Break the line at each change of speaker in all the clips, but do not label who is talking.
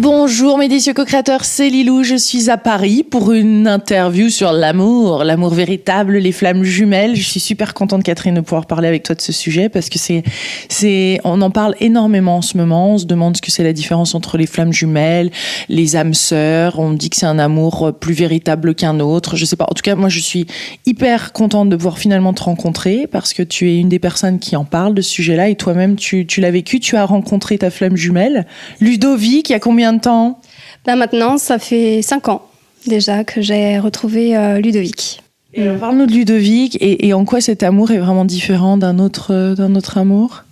Bonjour mes délicieux co-créateurs, c'est Lilou, je suis à Paris pour une interview sur l'amour véritable, les flammes jumelles. Je suis super contente Catherine de pouvoir parler avec toi de ce sujet parce que on en parle énormément en ce moment, on se demande ce que c'est la différence entre les flammes jumelles, les âmes sœurs, on dit que c'est un amour plus véritable qu'un autre, je sais pas. En tout cas, moi je suis hyper contente de pouvoir finalement te rencontrer parce que tu es une des personnes qui en parle de ce sujet-là et toi-même tu l'as vécu, tu as rencontré ta flamme jumelle. Ludovic, il y a combien de temps ?
Maintenant, ça fait 5 ans déjà que j'ai retrouvé Ludovic.
Et parle-nous de Ludovic et en quoi cet amour est vraiment différent d'un autre amour ?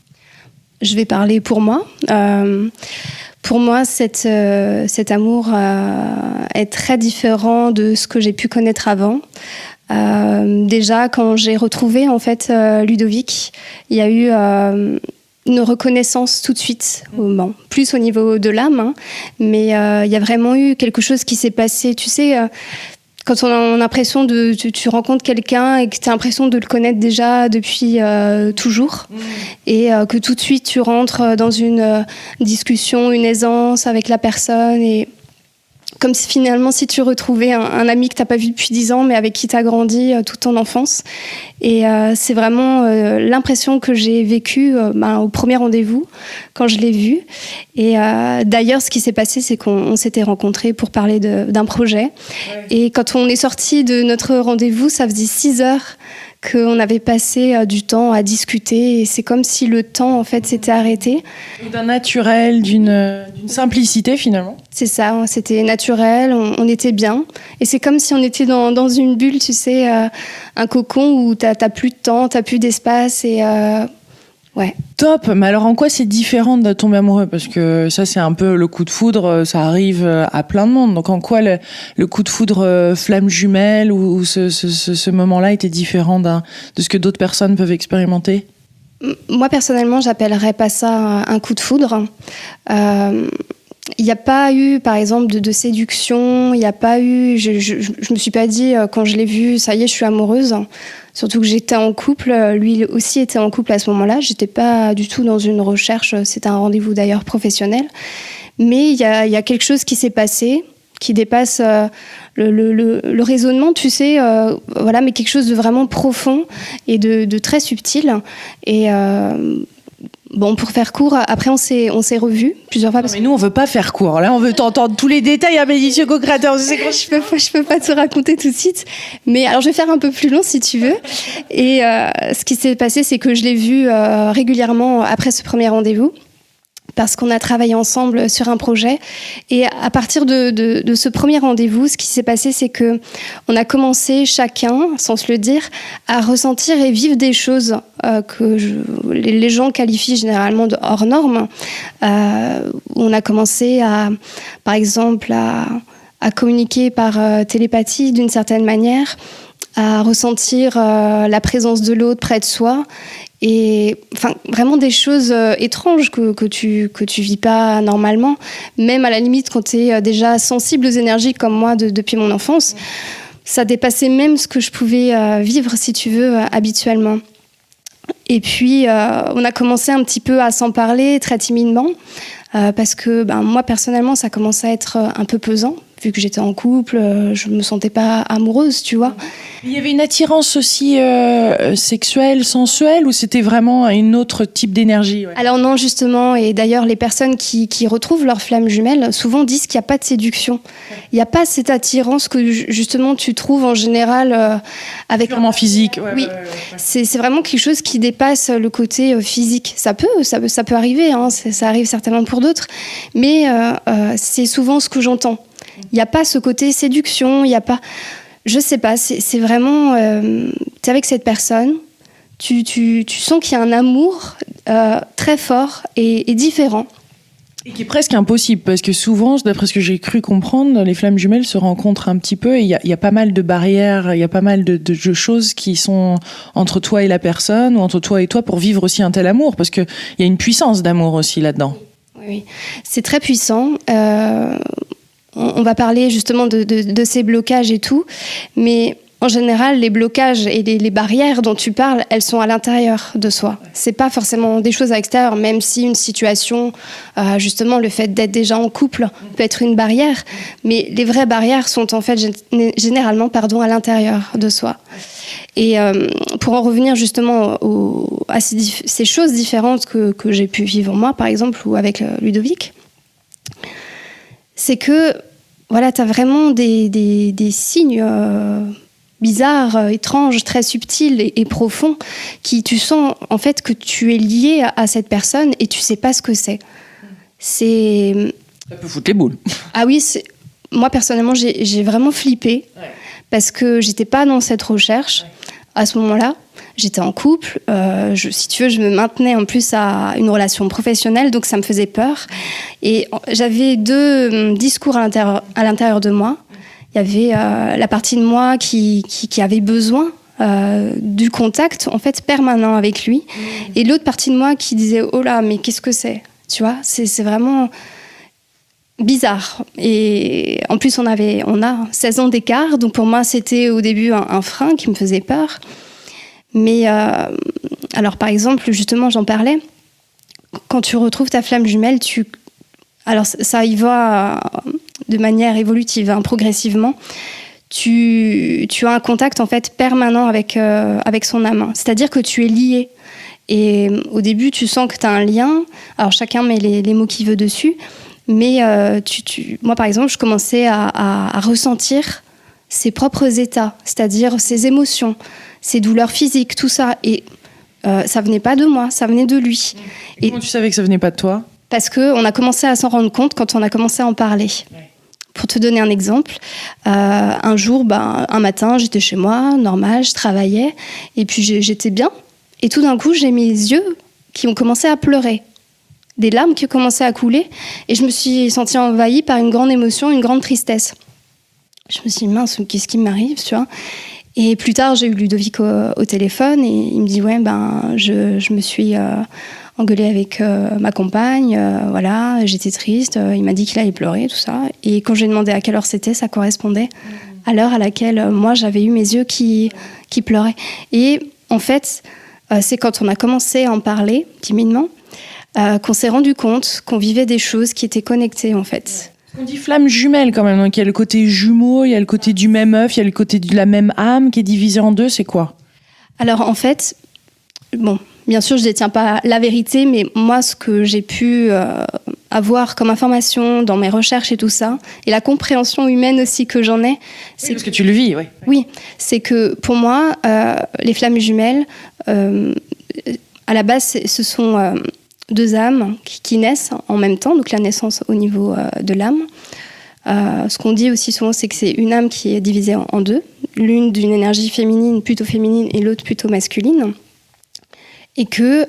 Je vais parler pour moi. Pour moi, cet amour est très différent de ce que j'ai pu connaître avant. Déjà, quand j'ai retrouvé en fait Ludovic, il y a eu une reconnaissance tout de suite, bon, plus au niveau de l'âme, hein, mais il y a vraiment eu quelque chose qui s'est passé. Tu sais, quand on a l'impression tu rencontres quelqu'un et que tu as l'impression de le connaître déjà depuis toujours, et que tout de suite tu rentres dans une discussion, une aisance avec la personne, et comme si finalement si tu retrouvais un ami que tu n'as pas vu depuis 10 ans mais avec qui tu as grandi toute ton enfance. Et c'est vraiment l'impression que j'ai vécue au premier rendez-vous quand je l'ai vu. Et d'ailleurs, ce qui s'est passé, c'est qu'on s'était rencontrés pour parler d'un projet. Ouais. Et quand on est sortis de notre rendez-vous, ça faisait 6 heures qu'on avait passé du temps à discuter, et c'est comme si le temps en fait s'était arrêté.
D'un naturel, d'une simplicité finalement.
C'est ça, c'était naturel, on était bien, et c'est comme si on était dans une bulle, tu sais, un cocon où t'as plus de temps, t'as plus d'espace, et ouais.
Top, mais alors en quoi c'est différent de tomber amoureux ? Parce que ça c'est un peu le coup de foudre, ça arrive à plein de monde. Donc en quoi le coup de foudre flamme jumelle ou ce moment-là était différent de ce que d'autres personnes peuvent expérimenter ?
Moi personnellement, j'appellerais pas ça un coup de foudre. Il n'y a pas eu, par exemple, de séduction. Il n'y a pas eu. Je me suis pas dit quand je l'ai vu, ça y est, je suis amoureuse. Surtout que j'étais en couple. Lui aussi était en couple à ce moment-là. J'étais pas du tout dans une recherche. C'était un rendez-vous d'ailleurs professionnel. Mais il y a quelque chose qui s'est passé, qui dépasse le raisonnement, tu sais. Voilà, mais quelque chose de vraiment profond et de très subtil. Et bon, pour faire court, après on s'est revus plusieurs fois.
Non, mais nous on veut pas faire court. Là, on veut t'entendre tous les détails, à mes délicieux co-créateurs.
Je peux pas te raconter tout de suite. Mais alors je vais faire un peu plus long si tu veux. Et ce qui s'est passé, c'est que je l'ai vu régulièrement après ce premier rendez-vous, parce qu'on a travaillé ensemble sur un projet. Et à partir de ce premier rendez-vous, ce qui s'est passé, c'est que on a commencé chacun, sans se le dire, à ressentir et vivre des choses que les gens qualifient généralement de hors normes. On a commencé par exemple, à communiquer par télépathie d'une certaine manière, à ressentir la présence de l'autre près de soi. Et enfin, vraiment des choses étranges que tu vis pas normalement, même à la limite quand tu es déjà sensible aux énergies comme moi depuis mon enfance. Ça dépassait même ce que je pouvais vivre, si tu veux, habituellement. Et puis on a commencé un petit peu à s'en parler très timidement, parce que moi personnellement ça commençait à être un peu pesant. Vu que j'étais en couple, je me sentais pas amoureuse, tu vois.
Il y avait une attirance aussi sexuelle, sensuelle, ou c'était vraiment un autre type d'énergie ? Ouais.
Alors non, justement, et d'ailleurs les personnes qui retrouvent leur flamme jumelle souvent disent qu'il n'y a pas de séduction. Il n'y a pas cette attirance que justement tu trouves en général avec...
Purement physique.
Ouais, oui, ouais. C'est vraiment quelque chose qui dépasse le côté physique. Ça peut arriver, hein, ça arrive certainement pour d'autres, mais c'est souvent ce que j'entends. Il n'y a pas ce côté séduction, il n'y a pas... Je sais pas, c'est vraiment... t'es avec cette personne, tu sens qu'il y a un amour très fort et différent.
Et qui est presque impossible, parce que souvent, d'après ce que j'ai cru comprendre, les flammes jumelles se rencontrent un petit peu, et il y a pas mal de barrières, il y a pas mal de choses qui sont entre toi et la personne, ou entre toi et toi, pour vivre aussi un tel amour, parce qu'il y a une puissance d'amour aussi là-dedans.
Oui, c'est très puissant. On va parler justement de ces blocages et tout, mais en général, les blocages et les barrières dont tu parles, elles sont à l'intérieur de soi. C'est pas forcément des choses à l'extérieur, même si une situation, justement, le fait d'être déjà en couple peut être une barrière. Mais les vraies barrières sont en fait généralement, à l'intérieur de soi. Et pour en revenir justement à ces choses différentes que j'ai pu vivre moi, par exemple, ou avec Ludovic, c'est que voilà, tu as vraiment des signes bizarres, étranges, très subtils et profonds, qui tu sens en fait que tu es lié à cette personne et tu sais pas ce que c'est.
Ça peut foutre les boules.
Ah oui, moi personnellement j'ai vraiment flippé parce que j'étais pas dans cette recherche à ce moment-là. J'étais en couple, si tu veux, je me maintenais en plus à une relation professionnelle, donc ça me faisait peur. Et j'avais deux discours à l'intérieur de moi. Il y avait la partie de moi qui avait besoin du contact en fait permanent avec lui, et l'autre partie de moi qui disait oh là, mais qu'est-ce que c'est, tu vois, c'est vraiment bizarre. Et en plus on a 16 ans d'écart, donc pour moi c'était au début un frein qui me faisait peur. Mais alors par exemple, justement, j'en parlais, quand tu retrouves ta flamme jumelle, alors ça y va de manière évolutive, progressivement. Tu as un contact en fait permanent avec son âme. C'est-à-dire que tu es lié. Et au début, tu sens que tu as un lien. Alors chacun met les mots qu'il veut dessus. Mais moi, par exemple, je commençais à ressentir ses propres états, c'est-à-dire ses émotions, ses douleurs physiques, tout ça. Et ça venait pas de moi, ça venait de lui.
Et comment tu savais que ça venait pas de toi ?
Parce qu'on a commencé à s'en rendre compte quand on a commencé à en parler. Ouais. Pour te donner un exemple, un jour, un matin, j'étais chez moi, normal, je travaillais, et puis j'étais bien. Et tout d'un coup, j'ai mes yeux qui ont commencé à pleurer. Des larmes qui ont commencé à couler, et je me suis sentie envahie par une grande émotion, une grande tristesse. Je me suis dit, mince, qu'est-ce qui m'arrive, tu vois ? Et plus tard, j'ai eu Ludovic au téléphone, et il me dit, ouais, je me suis engueulée avec ma compagne, voilà, j'étais triste, il m'a dit qu'il allait pleurer, tout ça. Et quand j'ai demandé à quelle heure c'était, ça correspondait à l'heure à laquelle moi, j'avais eu mes yeux qui pleuraient. Et en fait, c'est quand on a commencé à en parler, timidement, qu'on s'est rendu compte qu'on vivait des choses qui étaient connectées, en fait.
On dit flamme jumelle quand même, donc il y a le côté jumeau, il y a le côté du même œuf, il y a le côté de la même âme qui est divisée en deux, c'est quoi ?
Alors en fait, bien sûr je ne détiens pas la vérité, mais moi ce que j'ai pu avoir comme information dans mes recherches et tout ça, et la compréhension humaine aussi que j'en ai,
c'est parce que tu le vis, oui.
Oui, c'est que pour moi, les flammes jumelles, à la base ce sont deux âmes qui naissent en même temps, donc la naissance au niveau de l'âme. Ce qu'on dit aussi souvent, c'est que c'est une âme qui est divisée en deux, l'une d'une énergie féminine, plutôt féminine, et l'autre plutôt masculine. Et que,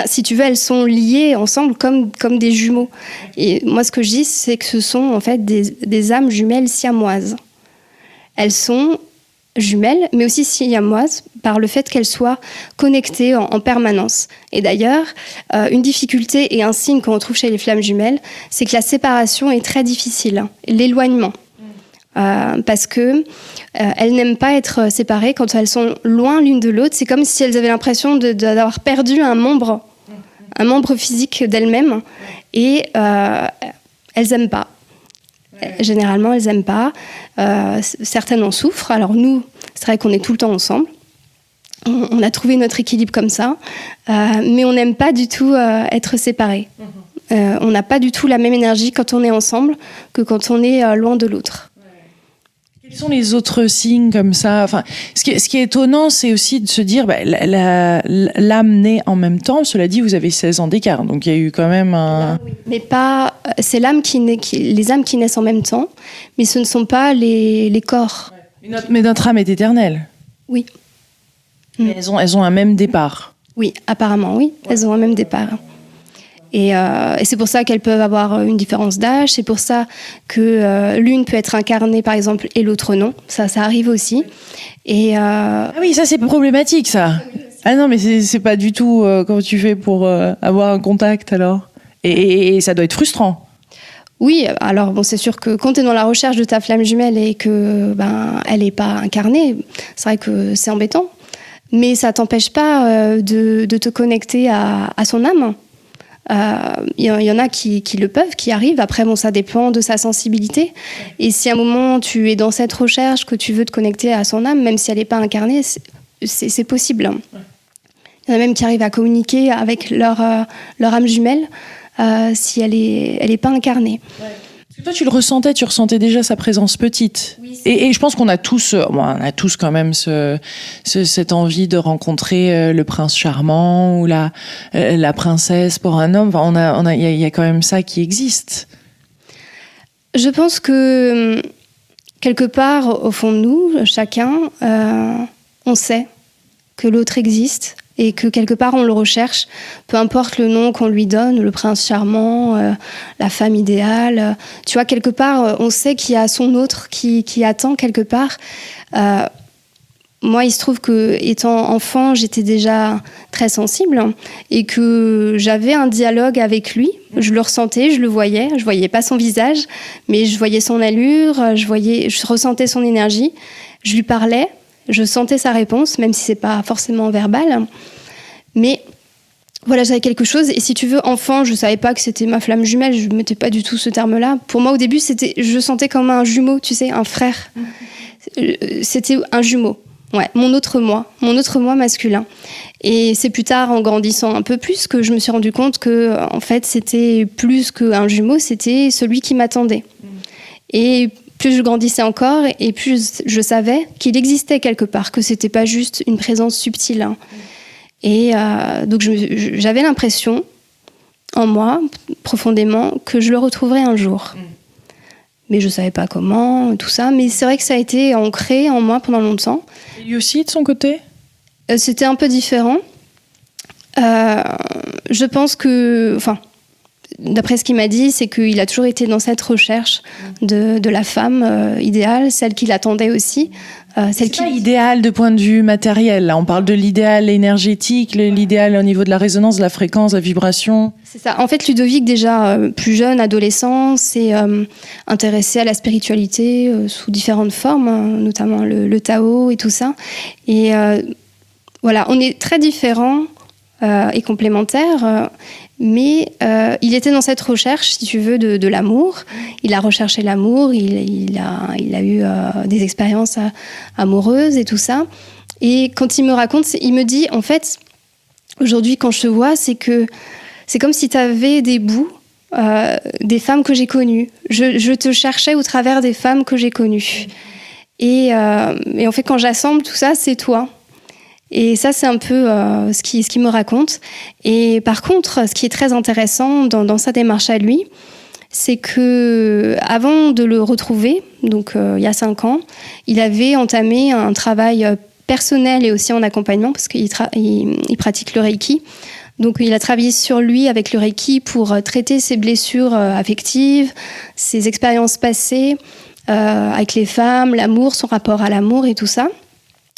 si tu veux, elles sont liées ensemble comme des jumeaux. Et moi, ce que je dis, c'est que ce sont en fait des âmes jumelles siamoises. Elles sont jumelles, mais aussi siamoises, par le fait qu'elles soient connectées en permanence. Et d'ailleurs, une difficulté et un signe qu'on retrouve chez les flammes jumelles, c'est que la séparation est très difficile, l'éloignement. Parce que elles n'aiment pas être séparées quand elles sont loin l'une de l'autre. C'est comme si elles avaient l'impression d'avoir perdu un membre physique d'elles-mêmes, et elles n'aiment pas. Généralement, elles n'aiment pas. Certaines en souffrent. Alors nous, c'est vrai qu'on est tout le temps ensemble. On a trouvé notre équilibre comme ça. Mais on n'aime pas du tout être séparés. On n'a pas du tout la même énergie quand on est ensemble que quand on est loin de l'autre.
Quels sont les autres signes comme ça ? Enfin, ce qui est étonnant, c'est aussi de se dire, l'âme naît en même temps. Cela dit, vous avez 16 ans d'écart, donc il y a eu quand même un...
Oui, mais pas... C'est l'âme les âmes qui naissent en même temps, mais ce ne sont pas les corps.
Mais notre âme est éternelle.
Oui.
Mais elles ont un même départ.
Oui, apparemment, oui. Elles ont un même départ. Et c'est pour ça qu'elles peuvent avoir une différence d'âge. C'est pour ça que l'une peut être incarnée, par exemple, et l'autre non. Ça arrive aussi. Et
Ah oui, ça, c'est problématique, ça. Ah non, mais c'est pas du tout comment tu fais pour avoir un contact, alors. Et ça doit être frustrant.
Oui, alors bon, c'est sûr que quand tu es dans la recherche de ta flamme jumelle et que elle n'est pas incarnée, c'est vrai que c'est embêtant. Mais ça t'empêche pas de te connecter à son âme. Il y en a qui le peuvent, qui arrivent. Après, bon, ça dépend de sa sensibilité. Et si à un moment tu es dans cette recherche, que tu veux te connecter à son âme, même si elle n'est pas incarnée, c'est possible. Il y en a même qui arrivent à communiquer avec leur âme jumelle si elle est pas incarnée.
Ouais. Toi, tu ressentais déjà sa présence petite. Oui, et je pense qu'on a tous quand même cette envie de rencontrer le prince charmant ou la princesse pour un homme. Enfin, il y a quand même ça qui existe.
Je pense que quelque part, au fond de nous, chacun, on sait que l'autre existe. Et que quelque part on le recherche, peu importe le nom qu'on lui donne, le prince charmant, la femme idéale. Tu vois, quelque part, on sait qu'il y a son autre qui attend quelque part. Moi, il se trouve que, étant enfant, j'étais déjà très sensible et que j'avais un dialogue avec lui. Je le ressentais, je le voyais. Je voyais pas son visage, mais je voyais son allure, je ressentais son énergie. Je lui parlais. Je sentais sa réponse, même si c'est pas forcément verbal. Mais voilà, j'avais quelque chose. Et si tu veux, enfant, je savais pas que c'était ma flamme jumelle. Je mettais pas du tout ce terme-là. Pour moi, au début, je sentais comme un jumeau, tu sais, un frère. C'était un jumeau. Ouais, mon autre moi masculin. Et c'est plus tard, en grandissant un peu plus, que je me suis rendu compte que, en fait, c'était plus qu'un jumeau. C'était celui qui m'attendait. Et plus je grandissais encore et plus je savais qu'il existait quelque part, que c'était pas juste une présence subtile. Hein. Et donc j'avais l'impression, en moi, profondément, que je le retrouverais un jour. Mais je savais pas comment, tout ça. Mais c'est vrai que ça a été ancré en moi pendant longtemps.
Et lui aussi, de son côté ?
C'était un peu différent. Je pense que... D'après ce qu'il m'a dit, c'est qu'il a toujours été dans cette recherche de la femme idéale, celle qu'il attendait aussi.
Pas idéal de point de vue matériel. Là, on parle de l'idéal énergétique, l'idéal au niveau de la résonance, de la fréquence, de la vibration.
C'est ça. En fait, Ludovic, déjà plus jeune, adolescent, s'est intéressé à la spiritualité sous différentes formes, hein, notamment le Tao et tout ça. Et voilà, on est très différents et complémentaires. Mais il était dans cette recherche, si tu veux, de l'amour. Il a recherché l'amour, il a eu des expériences amoureuses et tout ça. Et quand il me raconte, il me dit, en fait, aujourd'hui, quand je te vois, c'est comme si tu avais des bouts des femmes que j'ai connues. Je te cherchais au travers des femmes que j'ai connues. Et en fait, quand j'assemble tout ça, c'est toi. Et ça, c'est un peu ce qu'il me raconte. Et par contre, ce qui est très intéressant dans sa démarche à lui, c'est que avant de le retrouver, donc il y a 5 ans, il avait entamé un travail personnel et aussi en accompagnement, parce qu'il pratique le Reiki. Donc il a travaillé sur lui avec le Reiki pour traiter ses blessures affectives, ses expériences passées avec les femmes, l'amour, son rapport à l'amour et tout ça.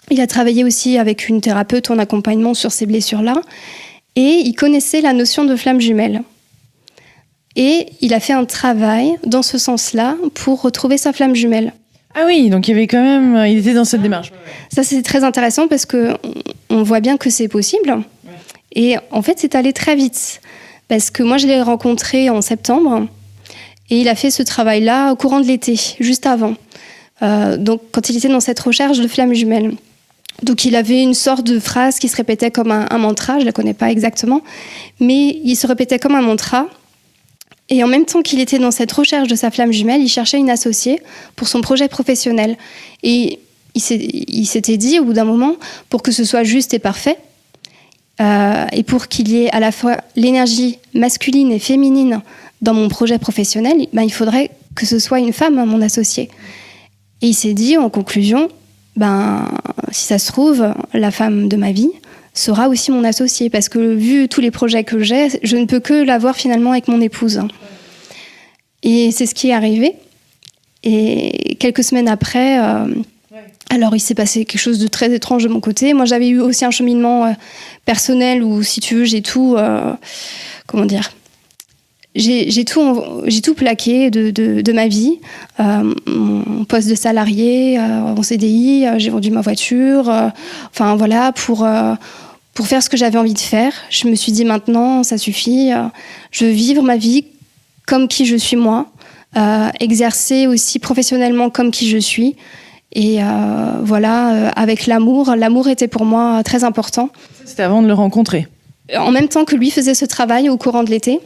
Il a travaillé aussi avec une thérapeute en accompagnement sur ces blessures-là. Et il connaissait la notion de flamme jumelle. Et il a fait un travail dans ce sens-là pour retrouver sa flamme jumelle.
Ah oui, donc il était dans cette démarche.
Ça, c'est très intéressant parce qu'on voit bien que c'est possible. Ouais. Et en fait, c'est allé très vite. Parce que moi, je l'ai rencontré en septembre. Et il a fait ce travail-là au courant de l'été, juste avant. Donc, quand il était dans cette recherche de flamme jumelle. Donc il avait une sorte de phrase qui se répétait comme un mantra, je ne la connais pas exactement, mais il se répétait comme un mantra. Et en même temps qu'il était dans cette recherche de sa flamme jumelle, il cherchait une associée pour son projet professionnel. Et il s'était dit, au bout d'un moment, pour que ce soit juste et parfait, et pour qu'il y ait à la fois l'énergie masculine et féminine dans mon projet professionnel, il faudrait que ce soit une femme, mon associée. Et il s'est dit, en conclusion, si ça se trouve, la femme de ma vie sera aussi mon associée. Parce que vu tous les projets que j'ai, je ne peux que l'avoir finalement avec mon épouse. Et c'est ce qui est arrivé. Et quelques semaines après, alors il s'est passé quelque chose de très étrange de mon côté. Moi, j'avais eu aussi un cheminement personnel où, si tu veux, j'ai tout... j'ai tout plaqué de ma vie. Mon poste de salarié en CDI, j'ai vendu ma voiture. Enfin voilà, pour faire ce que j'avais envie de faire. Je me suis dit maintenant, ça suffit. Je veux vivre ma vie comme qui je suis moi. Exercer aussi professionnellement comme qui je suis. Et voilà, avec l'amour. L'amour était pour moi très important.
C'était avant de le rencontrer.
En même temps que lui faisait ce travail au courant de l'été,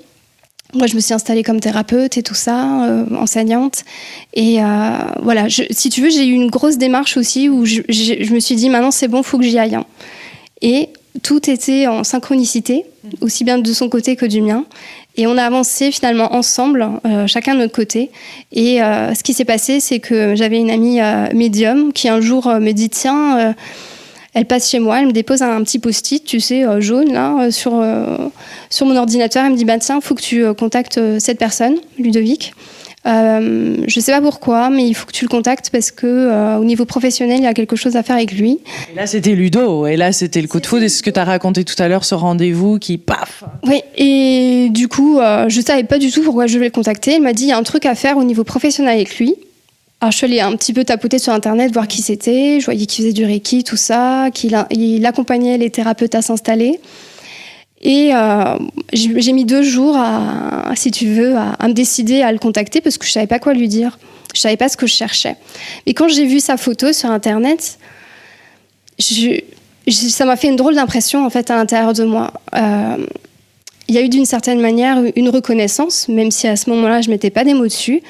moi je me suis installée comme thérapeute et tout ça, enseignante. Et voilà, si tu veux, j'ai eu une grosse démarche aussi où je me suis dit maintenant c'est bon, il faut que j'y aille. Et tout était en synchronicité, aussi bien de son côté que du mien. Et on a avancé finalement ensemble, chacun de notre côté. Et ce qui s'est passé, c'est que j'avais une amie médium qui un jour me dit tiens, elle passe chez moi, elle me dépose un petit post-it, tu sais, jaune, là, sur mon ordinateur. Elle me dit bah, tiens, il faut que tu contactes cette personne, Ludovic. Je ne sais pas pourquoi, mais il faut que tu le contactes parce que au niveau professionnel, il y a quelque chose à faire avec lui.
Et là, c'était Ludo, et là, c'était le coup de foudre. Et c'est ce que tu as raconté tout à l'heure, ce rendez-vous qui, paf.
Oui, et du coup, je ne savais pas du tout pourquoi je devais le contacter. Elle m'a dit, il y a un truc à faire au niveau professionnel avec lui. Alors, je suis allée un petit peu tapoter sur Internet, voir qui c'était. Je voyais qu'il faisait du Reiki, tout ça, qu'il accompagnait les thérapeutes à s'installer. Et j'ai mis 2 jours, si tu veux, à me décider à le contacter parce que je ne savais pas quoi lui dire. Je ne savais pas ce que je cherchais. Mais quand j'ai vu sa photo sur Internet, ça m'a fait une drôle d'impression en fait, à l'intérieur de moi. Il y a eu d'une certaine manière une reconnaissance, même si à ce moment-là, je ne mettais pas des mots dessus.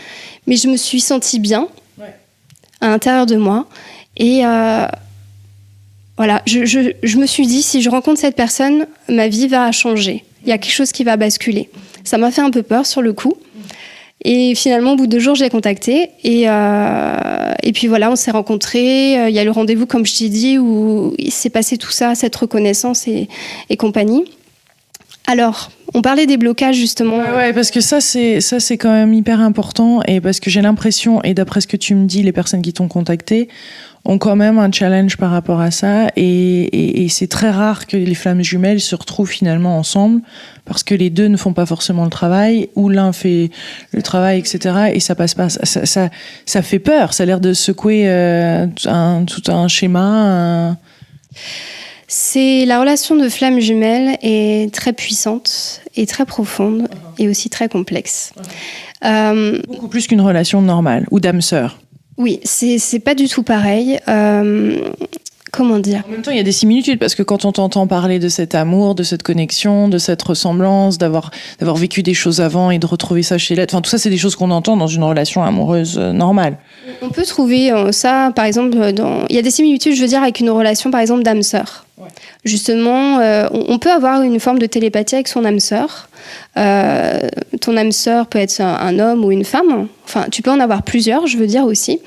Mais je me suis sentie bien à l'intérieur de moi. Et voilà, je me suis dit, si je rencontre cette personne, ma vie va changer. Il y a quelque chose qui va basculer. Ça m'a fait un peu peur sur le coup. Et finalement, au bout de 2 jours, je l'ai contacté. Et puis voilà, on s'est rencontrés. Il y a le rendez-vous, comme je t'ai dit, où il s'est passé tout ça, cette reconnaissance et compagnie. Alors, on parlait des blocages, justement.
Ouais, parce que ça, c'est quand même hyper important. Et parce que j'ai l'impression, et d'après ce que tu me dis, les personnes qui t'ont contacté ont quand même un challenge par rapport à ça. Et c'est très rare que les flammes jumelles se retrouvent finalement ensemble, parce que les deux ne font pas forcément le travail, ou l'un fait le travail, etc. Et ça passe pas. Ça fait peur. Ça a l'air de secouer tout un schéma.
C'est la relation de flammes jumelles est très puissante et très profonde et aussi très complexe.
Beaucoup plus qu'une relation normale ou d'âme sœur.
Oui, c'est pas du tout pareil. Comment dire ?
En même temps, il y a des similitudes parce que quand on t'entend parler de cet amour, de cette connexion, de cette ressemblance, d'avoir vécu des choses avant et de retrouver ça chez l'autre, enfin tout ça, c'est des choses qu'on entend dans une relation amoureuse normale.
On peut trouver ça, par exemple, il y a des similitudes, je veux dire, avec une relation, par exemple, d'âme sœur. Ouais. Justement, on peut avoir une forme de télépathie avec son âme sœur. Ton âme sœur peut être un homme ou une femme. Enfin, tu peux en avoir plusieurs, je veux dire aussi.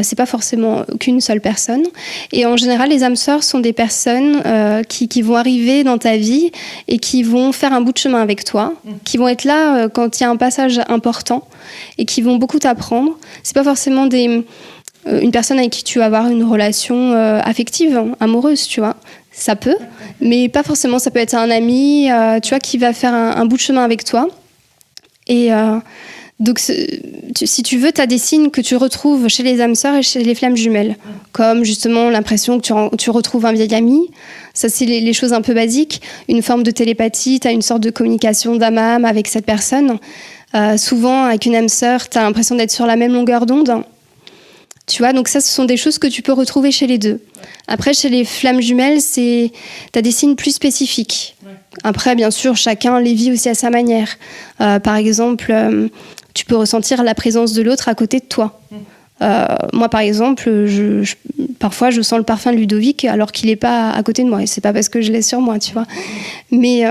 C'est pas forcément qu'une seule personne. Et en général, les âmes sœurs sont des personnes qui vont arriver dans ta vie et qui vont faire un bout de chemin avec toi, qui vont être là quand il y a un passage important et qui vont beaucoup t'apprendre. C'est pas forcément une personne avec qui tu vas avoir une relation affective, amoureuse, tu vois. Ça peut, mais pas forcément. Ça peut être un ami, tu vois, qui va faire un bout de chemin avec toi. Et donc, si tu veux, tu as des signes que tu retrouves chez les âmes sœurs et chez les flammes jumelles, comme justement l'impression que tu retrouves un vieil ami. Ça, c'est les choses un peu basiques. Une forme de télépathie, tu as une sorte de communication d'âme à âme avec cette personne. Souvent, avec une âme sœur, tu as l'impression d'être sur la même longueur d'onde. Tu vois, donc ça, ce sont des choses que tu peux retrouver chez les deux. Après, chez les flammes jumelles, tu as des signes plus spécifiques. Après, bien sûr, chacun les vit aussi à sa manière. Par exemple, tu peux ressentir la présence de l'autre à côté de toi. Moi, par exemple, parfois, je sens le parfum de Ludovic alors qu'il n'est pas à côté de moi. Et c'est pas parce que je l'ai sur moi, tu vois. Mais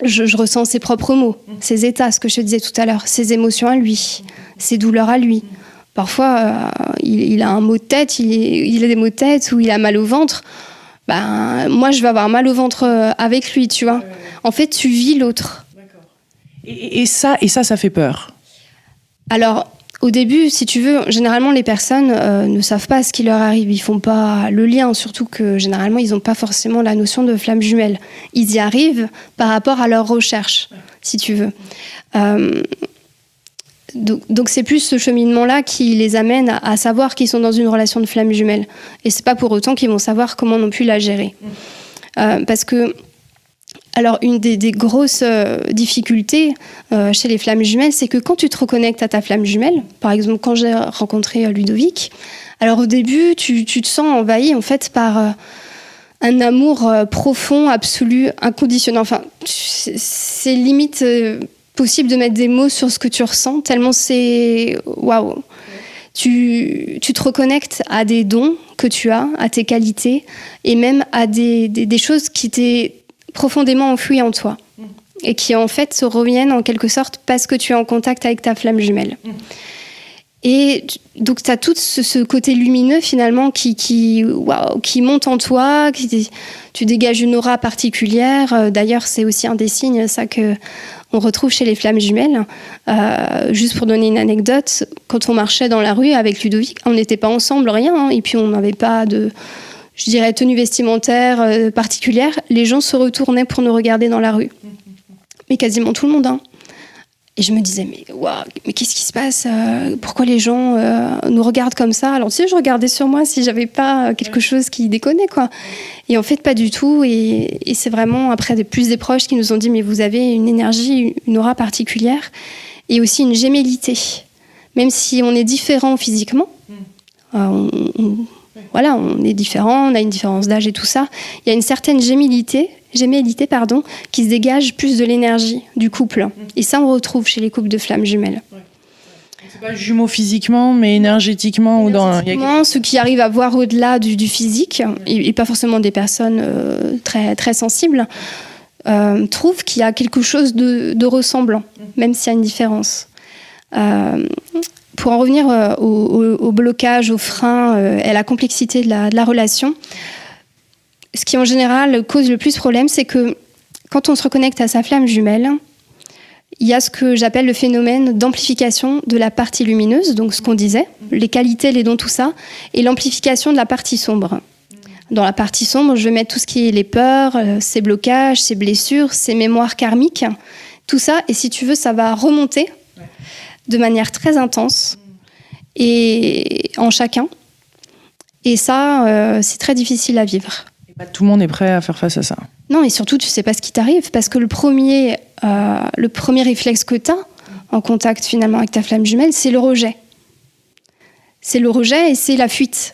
je ressens ses propres mots, ses états, ce que je te disais tout à l'heure, ses émotions à lui, ses douleurs à lui. Parfois, il a un mot de tête, il a des maux de tête ou il a mal au ventre. Ben, moi, je vais avoir mal au ventre avec lui, tu vois. En fait, tu vis l'autre.
D'accord. Et ça fait peur.
Alors, au début, si tu veux, généralement, les personnes ne savent pas ce qui leur arrive. Ils font pas le lien, surtout que généralement, ils n'ont pas forcément la notion de flamme jumelle. Ils y arrivent par rapport à leur recherche. si tu veux. Donc c'est plus ce cheminement-là qui les amène à savoir qu'ils sont dans une relation de flamme jumelle. Et c'est pas pour autant qu'ils vont savoir comment non plus la gérer. Parce que, alors une des grosses difficultés chez les flammes jumelles, c'est que quand tu te reconnectes à ta flamme jumelle, par exemple quand j'ai rencontré Ludovic, alors au début tu te sens envahi en fait par un amour profond, absolu, inconditionnel. Enfin, c'est limite possible de mettre des mots sur ce que tu ressens, tellement c'est waouh. Tu te reconnectes à des dons que tu as, à tes qualités, et même à des choses qui étaient profondément enfouies en toi, et qui en fait se reviennent en quelque sorte parce que tu es en contact avec ta flamme jumelle. Et donc tu as tout ce côté lumineux finalement qui monte en toi, tu dégages une aura particulière. D'ailleurs, c'est aussi un des signes, ça, qu'on retrouve chez les flammes jumelles. Juste pour donner une anecdote, quand on marchait dans la rue avec Ludovic, on n'était pas ensemble, rien, hein, et puis on n'avait pas de, je dirais, tenue vestimentaire particulière. Les gens se retournaient pour nous regarder dans la rue. Mais quasiment tout le monde, hein. Et je me disais, mais qu'est-ce qui se passe ? Pourquoi les gens nous regardent comme ça ? Alors, tu sais, je regardais sur moi si j'avais pas quelque chose qui déconnait, quoi. Et en fait, pas du tout. Et c'est vraiment, après, plus des proches qui nous ont dit, mais vous avez une énergie, une aura particulière, et aussi une gémellité. Même si on est différent physiquement, voilà, on est différent, on a une différence d'âge et tout ça, il y a une certaine gémellité, qui se dégage plus de l'énergie du couple. Et ça, on retrouve chez les couples de flammes jumelles. Ouais.
C'est pas jumeaux physiquement, mais énergétiquement.
Ceux qui arrivent à voir au-delà du physique, et pas forcément des personnes très, très sensibles, trouvent qu'il y a quelque chose de ressemblant, même s'il y a une différence. Pour en revenir au blocage, au frein et à la complexité de la relation, ce qui en général cause le plus problème, c'est que quand on se reconnecte à sa flamme jumelle, il y a ce que j'appelle le phénomène d'amplification de la partie lumineuse, donc ce qu'on disait, les qualités, les dons, tout ça, et l'amplification de la partie sombre. Dans la partie sombre, je vais mettre tout ce qui est les peurs, ces blocages, ces blessures, ces mémoires karmiques, tout ça, et si tu veux, ça va remonter de manière très intense et en chacun. Et ça, c'est très difficile à vivre.
Pas tout le monde est prêt à faire face à ça.
Non, et surtout, tu sais pas ce qui t'arrive, parce que le premier réflexe que tu as en contact finalement avec ta flamme jumelle, c'est le rejet. C'est le rejet et c'est la fuite.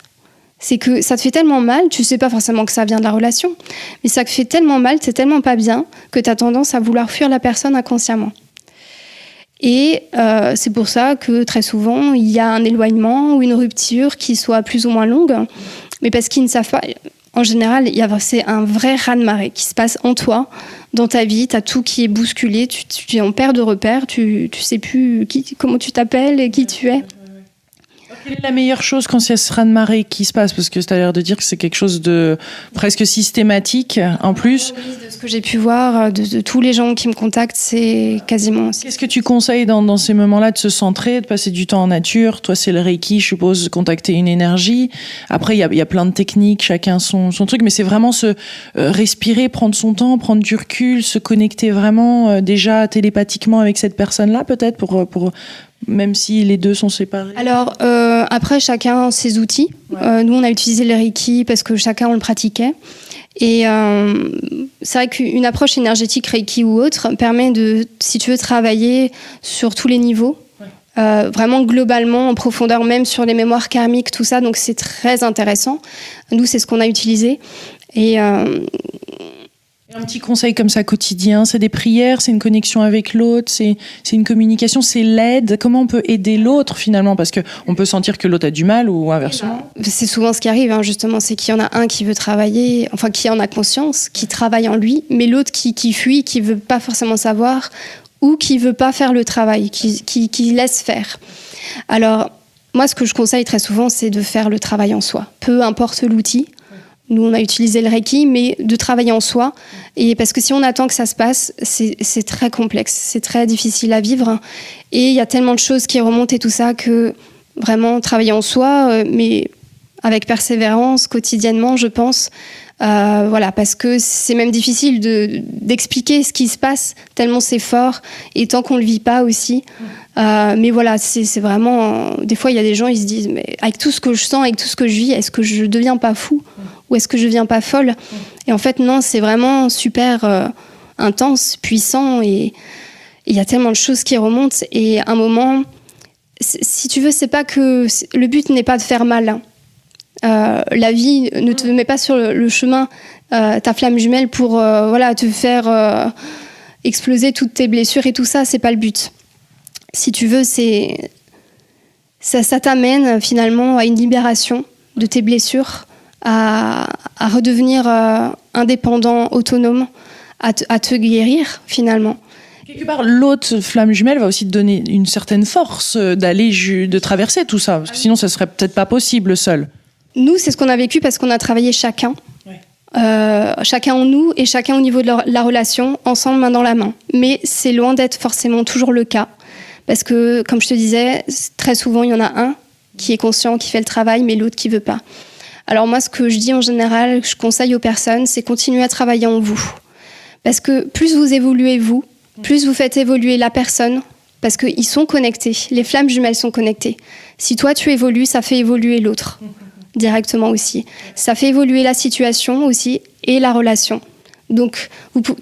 C'est que ça te fait tellement mal, tu sais pas forcément que ça vient de la relation, mais ça te fait tellement mal, c'est tellement pas bien, que tu as tendance à vouloir fuir la personne inconsciemment. Et c'est pour ça que très souvent, il y a un éloignement ou une rupture qui soit plus ou moins longue, mais parce qu'ils ne savent pas. En général, c'est un vrai raz-de-marée qui se passe en toi, dans ta vie. Tu as tout qui est bousculé, tu es en perte de repères, tu sais plus comment tu t'appelles et qui tu es.
Quelle est la meilleure chose quand il y a ce raz-de-marée qui se passe ? Parce que tu as l'air de dire que c'est quelque chose de presque systématique en plus.
De ce que j'ai pu voir, de tous les gens qui me contactent, c'est quasiment...
Qu'est-ce que tu conseilles dans ces moments-là de se centrer, de passer du temps en nature ? Toi, c'est le Reiki, je suppose, contacter une énergie. Après, il y a plein de techniques, chacun son truc, mais c'est vraiment se respirer, prendre son temps, prendre du recul, se connecter vraiment déjà télépathiquement avec cette personne-là, peut-être, pour même si les deux sont séparés.
Alors, après, chacun ses outils. Ouais. Nous, on a utilisé le Reiki parce que chacun, on le pratiquait. Et c'est vrai qu'une approche énergétique Reiki ou autre permet de, si tu veux, travailler sur tous les niveaux. Ouais. Vraiment globalement, en profondeur, même sur les mémoires karmiques, tout ça. Donc, c'est très intéressant. Nous, c'est ce qu'on a utilisé. Et
un petit conseil comme ça quotidien, c'est des prières, c'est une connexion avec l'autre, c'est une communication, c'est l'aide. Comment on peut aider l'autre finalement ? Parce qu'on peut sentir que l'autre a du mal ou inversement.
C'est souvent ce qui arrive, hein, justement, c'est qu'il y en a un qui veut travailler, enfin qui en a conscience, qui travaille en lui, mais l'autre qui fuit, qui veut pas forcément savoir ou qui veut pas faire le travail, qui laisse faire. Alors, moi, ce que je conseille très souvent, c'est de faire le travail en soi. Peu importe l'outil. Nous, on a utilisé le Reiki, mais de travailler en soi. Et parce que si on attend que ça se passe, c'est très complexe, c'est très difficile à vivre. Et il y a tellement de choses qui remontent et tout ça que vraiment travailler en soi, mais avec persévérance, quotidiennement, je pense, Voilà, parce que c'est même difficile d'expliquer ce qui se passe, tellement c'est fort, et tant qu'on le vit pas aussi. Mais voilà, c'est vraiment... Des fois, il y a des gens, ils se disent, mais avec tout ce que je sens, avec tout ce que je vis, est-ce que je deviens pas fou ? Ou est-ce que je deviens pas folle ? Et en fait, non, c'est vraiment super intense, puissant, et il y a tellement de choses qui remontent. Et à un moment, si tu veux, c'est pas que... Le but n'est pas de faire mal, hein. La vie ne te met pas sur le chemin ta flamme jumelle pour voilà, te faire exploser toutes tes blessures et tout ça, c'est pas le but. Si tu veux, ça t'amène finalement à une libération de tes blessures, à redevenir indépendant, autonome, à te guérir finalement.
Quelque part, l'autre flamme jumelle va aussi te donner une certaine force de traverser tout ça, parce que sinon ça serait peut-être pas possible seul.
Nous, c'est ce qu'on a vécu parce qu'on a travaillé chacun. Chacun en nous et chacun au niveau de la relation, ensemble, main dans la main. Mais c'est loin d'être forcément toujours le cas. Parce que, comme je te disais, très souvent, il y en a un qui est conscient, qui fait le travail, mais l'autre qui veut pas. Alors moi, ce que je dis en général, je conseille aux personnes, c'est continuer à travailler en vous. Parce que plus vous évoluez vous, plus vous faites évoluer la personne, parce qu'ils sont connectés. Les flammes jumelles sont connectées. Si toi, tu évolues, ça fait évoluer l'autre. Directement aussi. Ça fait évoluer la situation aussi et la relation. Donc,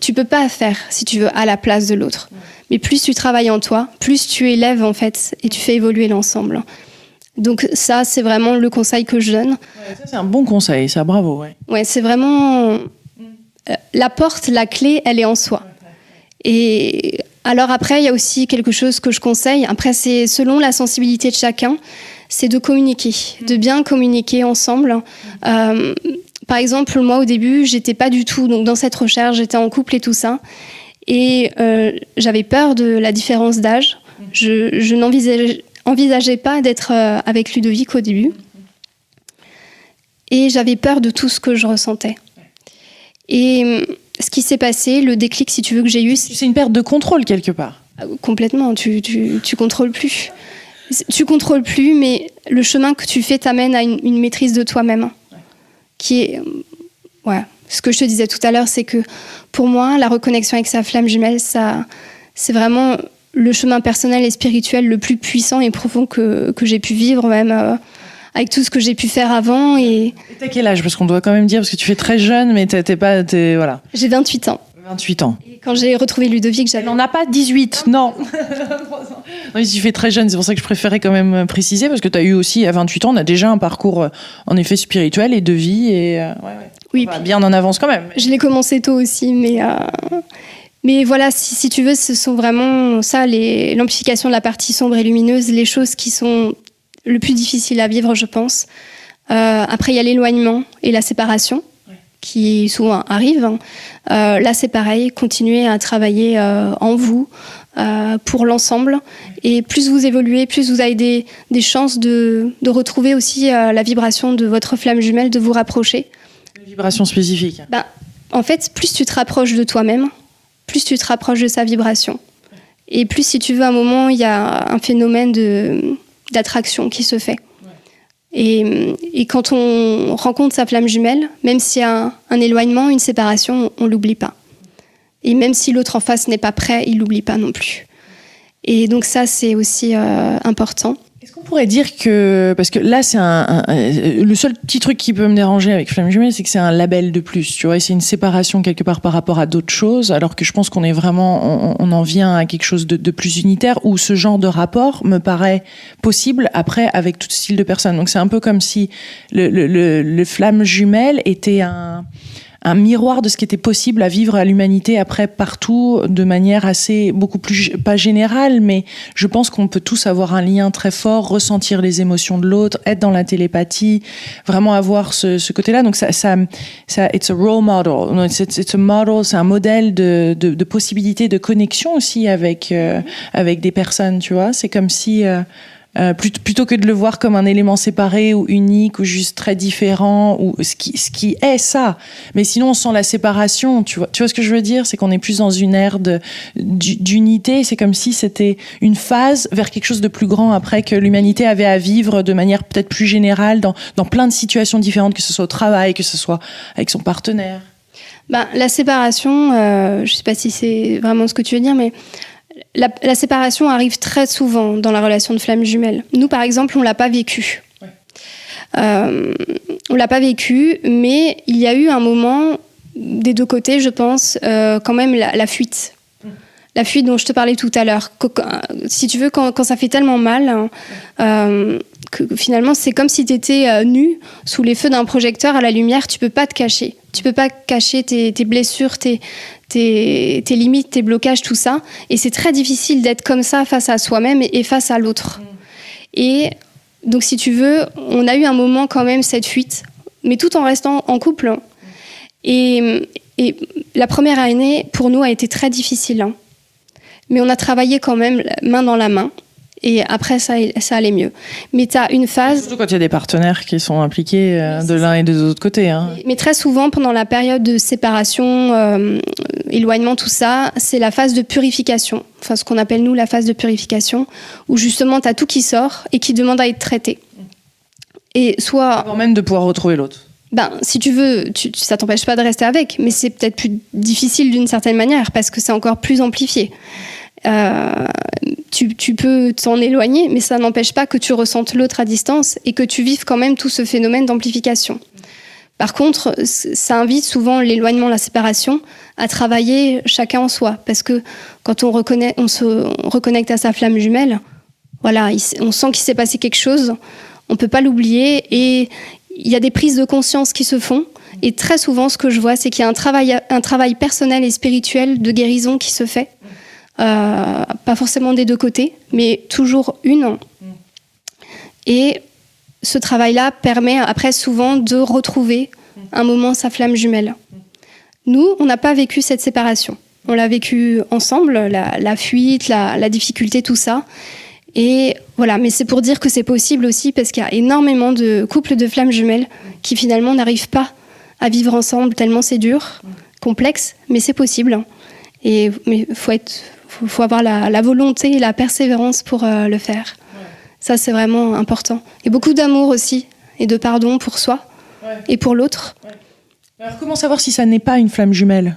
tu peux pas faire, si tu veux, à la place de l'autre. Mais plus tu travailles en toi, plus tu élèves, en fait, et tu fais évoluer l'ensemble. Donc ça, c'est vraiment le conseil que je donne.
Ouais, ça, c'est un bon conseil, ça, bravo.
Ouais, c'est vraiment... la porte, la clé, elle est en soi. Et alors après, il y a aussi quelque chose que je conseille. Après, c'est selon la sensibilité de chacun. C'est de communiquer, de bien communiquer ensemble. Par exemple, moi, au début, j'étais pas du tout donc, dans cette recherche, j'étais en couple et tout ça. Et j'avais peur de la différence d'âge. Je n'envisageais pas d'être avec Ludovic au début. Et j'avais peur de tout ce que je ressentais. Et ce qui s'est passé, le déclic, si tu veux, que j'ai eu...
C'est une perte de contrôle, quelque part.
Complètement, tu contrôles plus. Tu contrôles plus, mais le chemin que tu fais t'amène à une maîtrise de toi-même. Qui est... Ouais. Ce que je te disais tout à l'heure, c'est que pour moi, la reconnexion avec sa flamme jumelle, c'est vraiment le chemin personnel et spirituel le plus puissant et profond que j'ai pu vivre, même avec tout ce que j'ai pu faire avant. Et
t'as quel âge ? Parce qu'on doit quand même dire, parce que tu fais très jeune, mais voilà.
J'ai 28 ans.
28 ans.
Et quand j'ai retrouvé Ludovic, j'avais...
On n'a pas 18, non. Non, tu fais très jeune, c'est pour ça que je préférais quand même préciser, parce que tu as eu aussi, à 28 ans, on a déjà un parcours, en effet, spirituel et de vie, et
oui,
on va bien en avance quand même.
Je l'ai commencé tôt aussi, mais voilà, si tu veux, ce sont vraiment ça, l'amplification de la partie sombre et lumineuse, les choses qui sont le plus difficiles à vivre, je pense. Après, il y a l'éloignement et la séparation, qui souvent arrivent. Là, c'est pareil, continuez à travailler en vous, pour l'ensemble. Et plus vous évoluez, plus vous avez des chances de retrouver aussi la vibration de votre flamme jumelle, de vous rapprocher.
Une vibration spécifique.
En fait, plus tu te rapproches de toi-même, plus tu te rapproches de sa vibration. Et plus, si tu veux, à un moment, il y a un phénomène d'attraction qui se fait. Et quand on rencontre sa flamme jumelle, même s'il y a un éloignement, une séparation, on ne l'oublie pas. Et même si l'autre en face n'est pas prêt, il ne l'oublie pas non plus. Et donc ça, c'est aussi important.
Est-ce qu'on pourrait dire que... Parce que là, c'est le seul petit truc qui peut me déranger avec Flamme Jumelle, c'est que c'est un label de plus, tu vois, et c'est une séparation quelque part par rapport à d'autres choses, alors que je pense qu'on est vraiment... On en vient à quelque chose de plus unitaire, où ce genre de rapport me paraît possible, après, avec tout style de personne. Donc c'est un peu comme si le Flamme Jumelle était un miroir de ce qui était possible à vivre à l'humanité après partout de manière assez beaucoup plus pas générale, mais je pense qu'on peut tous avoir un lien très fort, ressentir les émotions de l'autre, être dans la télépathie, vraiment avoir ce côté-là. Donc ça it's a role model, it's a model, c'est un modèle de possibilité de connexion aussi avec des personnes, tu vois. C'est comme si plutôt que de le voir comme un élément séparé ou unique ou juste très différent ou ce qui est ça. Mais sinon on sent la séparation, tu vois ce que je veux dire, c'est qu'on est plus dans une ère d'unité, c'est comme si c'était une phase vers quelque chose de plus grand après, que l'humanité avait à vivre de manière peut-être plus générale dans plein de situations différentes, que ce soit au travail, que ce soit avec son partenaire.
La séparation, je ne sais pas si c'est vraiment ce que tu veux dire, mais la séparation arrive très souvent dans la relation de flamme jumelle. Nous, par exemple, on ne l'a pas vécu. Ouais. On ne l'a pas vécu, mais il y a eu un moment, des deux côtés, je pense, quand même la fuite. La fuite dont je te parlais tout à l'heure. Si tu veux, quand ça fait tellement mal, que finalement, c'est comme si tu étais nu sous les feux d'un projecteur à la lumière, tu ne peux pas te cacher. Tu ne peux pas cacher tes blessures, tes limites, tes blocages, tout ça. Et c'est très difficile d'être comme ça face à soi-même et face à l'autre. Et donc, si tu veux, on a eu un moment quand même, cette fuite, mais tout en restant en couple. Et la première année, pour nous, a été très difficile. Mais on a travaillé quand même main dans la main. Et après, ça allait mieux. Mais tu as une phase...
Surtout quand il y a des partenaires qui sont impliqués de l'un et de l'autre côté. Hein.
Mais très souvent, pendant la période de séparation, éloignement, tout ça, c'est la phase de purification. Enfin, ce qu'on appelle, nous, la phase de purification, où justement, tu as tout qui sort et qui demande à être traité. Et soit...
Avant même de pouvoir retrouver l'autre.
Si tu veux, ça t'empêche pas de rester avec, mais c'est peut-être plus difficile d'une certaine manière, parce que c'est encore plus amplifié. Tu peux t'en éloigner, mais ça n'empêche pas que tu ressentes l'autre à distance et que tu vives quand même tout ce phénomène d'amplification. Par contre, ça invite souvent l'éloignement, la séparation, à travailler chacun en soi, parce que quand on se reconnecte à sa flamme jumelle, voilà, on sent qu'il s'est passé quelque chose, on peut pas l'oublier, et il y a des prises de conscience qui se font. Et très souvent, ce que je vois, c'est qu'il y a un travail personnel et spirituel de guérison qui se fait. Pas forcément des deux côtés, mais toujours une. Et ce travail-là permet après souvent de retrouver un moment sa flamme jumelle. Nous, on n'a pas vécu cette séparation. On l'a vécu ensemble, la fuite, la difficulté, tout ça. Et voilà, mais c'est pour dire que c'est possible aussi, parce qu'il y a énormément de couples de flammes jumelles qui finalement n'arrivent pas à vivre ensemble tellement c'est dur, complexe, mais c'est possible. Mais faut avoir la volonté et la persévérance pour le faire. Ouais. Ça, c'est vraiment important. Et beaucoup d'amour aussi, et de pardon pour soi et pour l'autre. Ouais.
Alors, comment savoir si ça n'est pas une flamme jumelle ?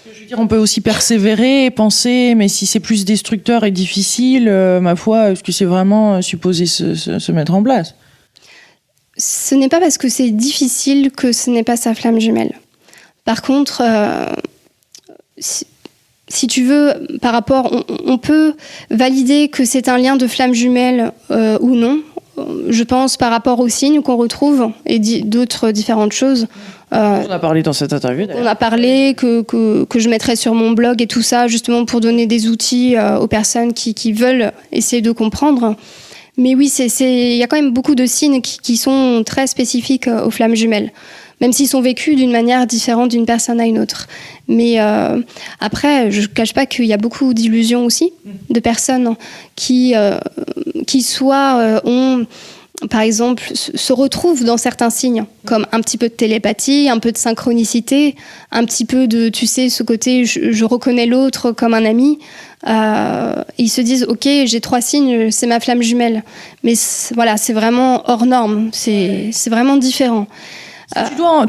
Parce que, je veux dire, on peut aussi persévérer et penser, mais si c'est plus destructeur et difficile, ma foi, est-ce que c'est vraiment supposé se mettre en place ?
Ce n'est pas parce que c'est difficile que ce n'est pas sa flamme jumelle. Par contre... Si tu veux, par rapport, on peut valider que c'est un lien de flamme jumelle ou non. Je pense par rapport aux signes qu'on retrouve et d'autres différentes choses.
On a parlé dans cette interview.
On a parlé que je mettrais sur mon blog et tout ça, justement pour donner des outils aux personnes qui veulent essayer de comprendre. Mais oui, il y a quand même beaucoup de signes qui sont très spécifiques aux flammes jumelles, même s'ils sont vécus d'une manière différente d'une personne à une autre. Mais après, je ne cache pas qu'il y a beaucoup d'illusions aussi, de personnes qui soit ont, par exemple, se retrouvent dans certains signes, comme un petit peu de télépathie, un peu de synchronicité, un petit peu de, tu sais, ce côté je reconnais l'autre comme un ami. Ils se disent, ok, j'ai 3 signes, c'est ma flamme jumelle. Mais voilà, c'est vraiment hors norme, c'est vraiment différent.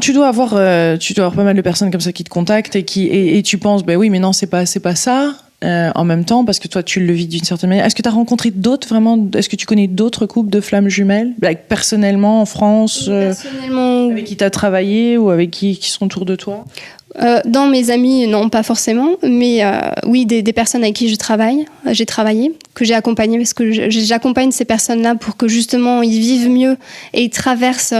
Tu dois avoir pas mal de personnes comme ça qui te contactent et tu penses, ben oui, mais non, c'est pas ça. En même temps, parce que toi, tu le vis d'une certaine manière. Est-ce que tu as rencontré d'autres, vraiment, est-ce que tu connais d'autres couples de flammes jumelles, personnellement, en France, personnellement, avec qui tu as travaillé ou avec qui sont autour de toi?
Dans mes amis, non, pas forcément, mais oui, des personnes avec qui j'ai travaillé, que j'ai accompagnées, parce que j'accompagne ces personnes-là pour que justement ils vivent mieux et ils traversent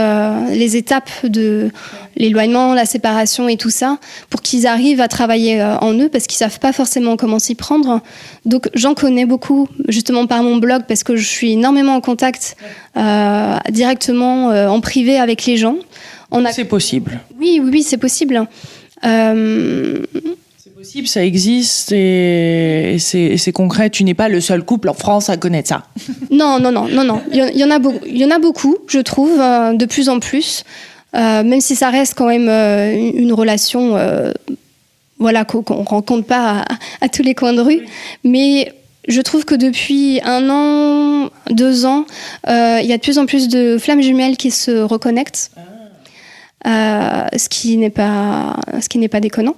les étapes de l'éloignement, la séparation et tout ça, pour qu'ils arrivent à travailler en eux, parce qu'ils savent pas forcément comment s'y prendre. Donc j'en connais beaucoup, justement par mon blog, parce que je suis énormément en contact directement en privé avec les gens.
C'est possible.
Oui, c'est possible.
C'est possible, ça existe et c'est concret. Tu n'es pas le seul couple en France à connaître ça.
Non. Il y en a beaucoup, je trouve, de plus en plus. Même si ça reste quand même une relation qu'on rencontre pas à tous les coins de rue. Mais je trouve que depuis 1 an, 2 ans, il y a de plus en plus de flammes jumelles qui se reconnectent. Ce qui n'est pas déconnant.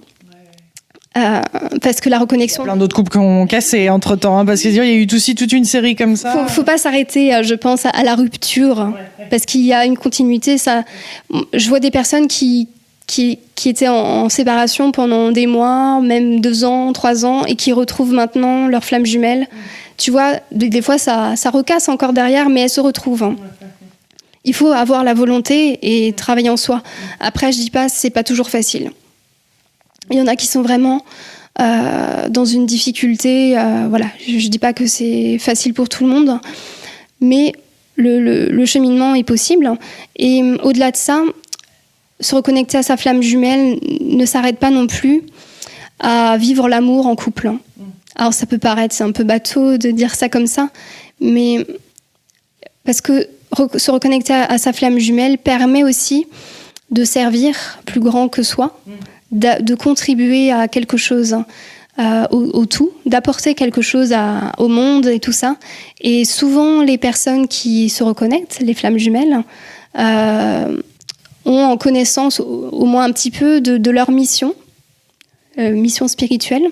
Parce que la reconnexion...
Il y a plein d'autres couples qui ont cassé entre-temps, hein, parce qu'il y a eu aussi toute une série comme ça.
Faut pas s'arrêter, je pense, à la rupture, parce qu'il y a une continuité. Je vois des personnes qui étaient en séparation pendant des mois, même 2 ans, 3 ans, et qui retrouvent maintenant leur flamme jumelle. Tu vois, des fois, ça recasse encore derrière, mais elles se retrouvent. Hein. Il faut avoir la volonté et travailler en soi. Après, je dis pas, c'est pas toujours facile. Il y en a qui sont vraiment dans une difficulté. Je dis pas que c'est facile pour tout le monde, mais le cheminement est possible. Et au-delà de ça, se reconnecter à sa flamme jumelle ne s'arrête pas non plus à vivre l'amour en couple. Alors ça peut paraître, c'est un peu bateau de dire ça comme ça, mais parce que se reconnecter à sa flamme jumelle permet aussi de servir plus grand que soi, de contribuer à quelque chose, au tout, d'apporter quelque chose au monde et tout ça. Et souvent, les personnes qui se reconnectent, les flammes jumelles, ont en connaissance au moins un petit peu de leur mission spirituelle.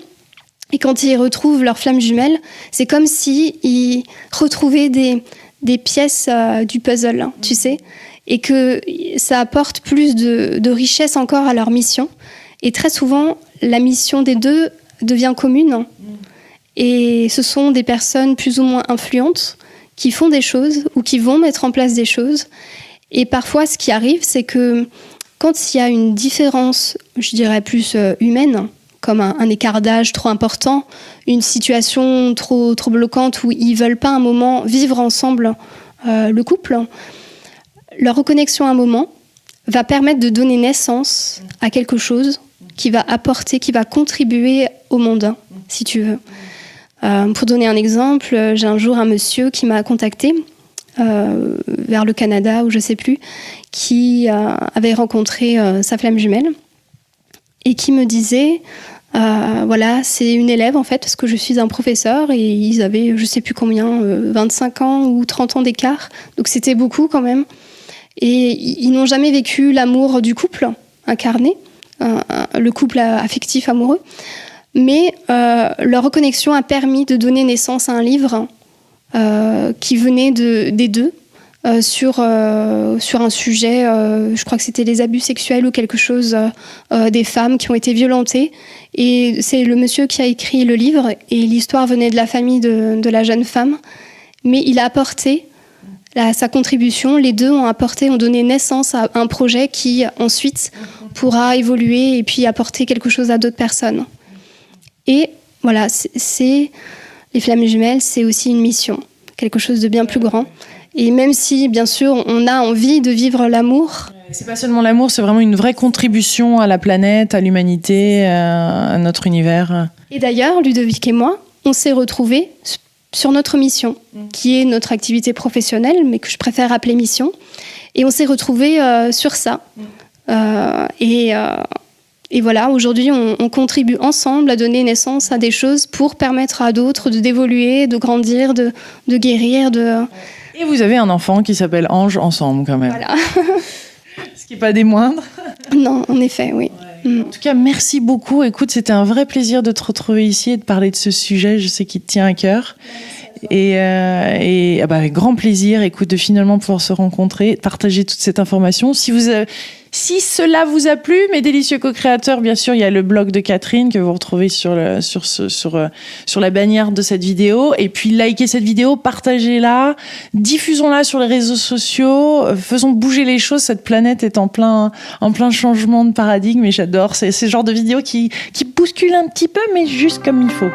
Et quand ils retrouvent leur flamme jumelle, c'est comme s'ils retrouvaient des pièces du puzzle, hein, tu sais, et que ça apporte plus de richesse encore à leur mission. Et très souvent, la mission des deux devient commune. Et ce sont des personnes plus ou moins influentes qui font des choses ou qui vont mettre en place des choses. Et parfois, ce qui arrive, c'est que quand il y a une différence, je dirais plus humaine, comme un écart d'âge trop important, une situation trop bloquante où ils ne veulent pas un moment vivre ensemble le couple, leur reconnexion à un moment va permettre de donner naissance à quelque chose qui va apporter, qui va contribuer au monde, si tu veux. Pour donner un exemple, j'ai un jour un monsieur qui m'a contacté vers le Canada, ou je ne sais plus, qui avait rencontré sa flamme jumelle et qui me disait... c'est une élève en fait, parce que je suis un professeur et ils avaient je sais plus combien, 25 ans ou 30 ans d'écart, donc c'était beaucoup quand même, et ils n'ont jamais vécu l'amour du couple incarné, le couple affectif amoureux, mais leur reconnexion a permis de donner naissance à un livre qui venait des deux, sur un sujet, je crois que c'était les abus sexuels ou quelque chose, des femmes qui ont été violentées. Et c'est le monsieur qui a écrit le livre, et l'histoire venait de la famille de la jeune femme. Mais il a apporté sa contribution, les deux ont donné naissance à un projet qui ensuite pourra évoluer et puis apporter quelque chose à d'autres personnes. Et voilà, les flammes jumelles, c'est aussi une mission, quelque chose de bien plus grand. Et même si, bien sûr, on a envie de vivre l'amour...
C'est pas seulement l'amour, c'est vraiment une vraie contribution à la planète, à l'humanité, à notre univers.
Et d'ailleurs, Ludovic et moi, on s'est retrouvés sur notre mission, qui est notre activité professionnelle, mais que je préfère appeler mission. Et on s'est retrouvés sur ça. Et voilà, aujourd'hui, on contribue ensemble à donner naissance à des choses pour permettre à d'autres d'évoluer, de grandir, de guérir,
Et vous avez un enfant qui s'appelle Ange ensemble, quand même.
Voilà.
Ce qui n'est pas des moindres.
Non, en effet, oui.
En tout cas, merci beaucoup. Écoute, c'était un vrai plaisir de te retrouver ici et de parler de ce sujet. Je sais qu'il te tient à cœur. Et avec grand plaisir, écoute, de finalement pouvoir se rencontrer, partager toute cette information. Si cela vous a plu, mes délicieux co-créateurs, bien sûr, il y a le blog de Catherine que vous retrouvez sur la bannière de cette vidéo. Et puis, likez cette vidéo, partagez-la, diffusons-la sur les réseaux sociaux, faisons bouger les choses. Cette planète est en plein changement de paradigme et j'adore. C'est ce genre de vidéo qui bouscule un petit peu, mais juste comme il faut.